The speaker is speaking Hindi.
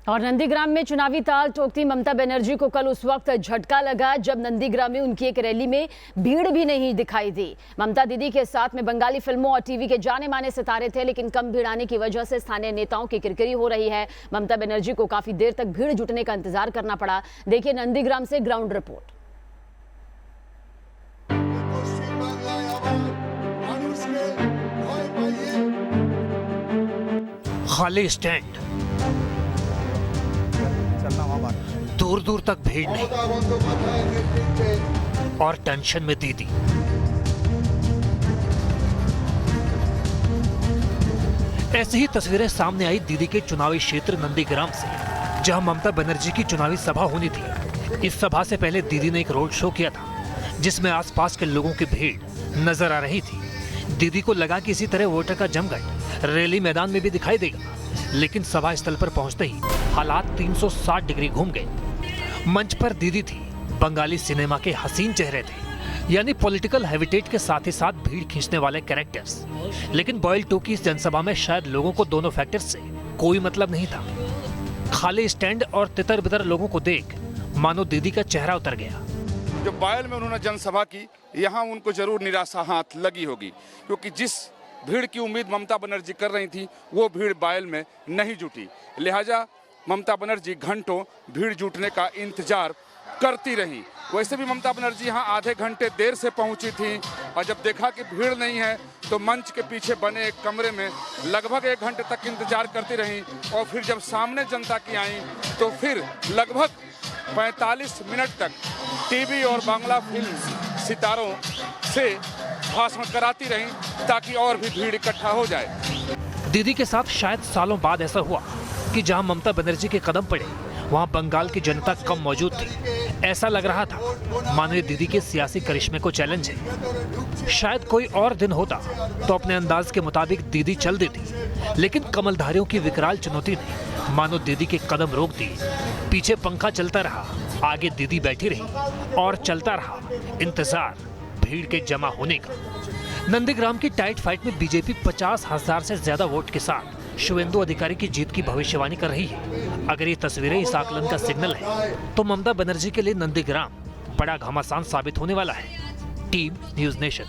और नंदीग्राम में चुनावी ताल ठोकती ममता बनर्जी को कल उस वक्त झटका लगा जब नंदीग्राम में उनकी एक रैली में भीड़ भी नहीं दिखाई दी। ममता दीदी के साथ में बंगाली फिल्मों और टीवी के जाने माने सितारे थे, लेकिन कम भीड़ आने की वजह से स्थानीय नेताओं की किरकिरी हो रही है। ममता बनर्जी को काफी देर तक भीड़ जुटने का इंतजार करना पड़ा। देखिए नंदीग्राम से ग्राउंड रिपोर्ट। खाली स्टैंड, दूर दूर तक भीड़ नहीं और टेंशन में दीदी। ऐसी ही तस्वीरें सामने आई दीदी के चुनावी क्षेत्र नंदीग्राम से, जहां ममता बनर्जी की चुनावी सभा होनी थी। इस सभा से पहले दीदी ने एक रोड शो किया था, जिसमें आसपास के लोगों की भीड़ नजर आ रही थी। दीदी को लगा कि इसी तरह वोटर का जमघट रैली मैदान में भी दिखाई देगा, लेकिन सभा स्थल पर पहुंचते ही हालात 360 डिग्री घूम गए। मंच पर दीदी थी, बंगाली सिनेमा के हसीन चेहरे थे, यानी पॉलिटिकल हैबिटेट के साथ ही साथ भीड़ खींचने वाले कैरेक्टर्स। लेकिन बॉयल 2 की इस जनसभा में शायद लोगों को दोनों फैक्टर्स से कोई मतलब नहीं था। खाली स्टैंड और तितर बितर लोगों को देख मानो दीदी का चेहरा उतर गया। जो बॉयल में उन्होंने जनसभा की, यहाँ उनको जरूर निराशा हाथ लगी होगी, क्योंकि जिस भीड़ की उम्मीद ममता बनर्जी कर रही थी वो भीड़ बॉयल में नहीं जुटी। लिहाजा ममता बनर्जी घंटों भीड़ जुटने का इंतजार करती रही। वैसे भी ममता बनर्जी यहाँ आधे घंटे देर से पहुंची थी, और जब देखा कि भीड़ नहीं है तो मंच के पीछे बने एक कमरे में लगभग 1 घंटे तक इंतजार करती रही। और फिर जब सामने जनता की आई तो फिर लगभग 45 मिनट तक टीवी और बांग्ला फिल्म सितारों से भाषण कराती रही, ताकि और भी भीड़ इकट्ठा हो जाए। दीदी के साथ शायद सालों बाद ऐसा हुआ कि जहां ममता बनर्जी के कदम पड़े वहां बंगाल की जनता कम मौजूद थी। ऐसा लग रहा था मानो ये दीदी के सियासी करिश्मे को चैलेंज है। शायद कोई और दिन होता तो अपने अंदाज के मुताबिक दीदी चल देती, लेकिन कमलधारियों की विकराल चुनौती ने मानो दीदी के कदम रोक दिए। पीछे पंखा चलता रहा, आगे दीदी बैठी रही और चलता रहा इंतजार भीड़ के जमा होने का। नंदीग्राम की टाइट फाइट में बीजेपी 50,000 से ज्यादा वोट के साथ शुवेंदु अधिकारी की जीत की भविष्यवाणी कर रही है। अगर ये तस्वीरें इस आकलन का सिग्नल है तो ममता बनर्जी के लिए नंदीग्राम बड़ा घमासान साबित होने वाला है। Team news nation.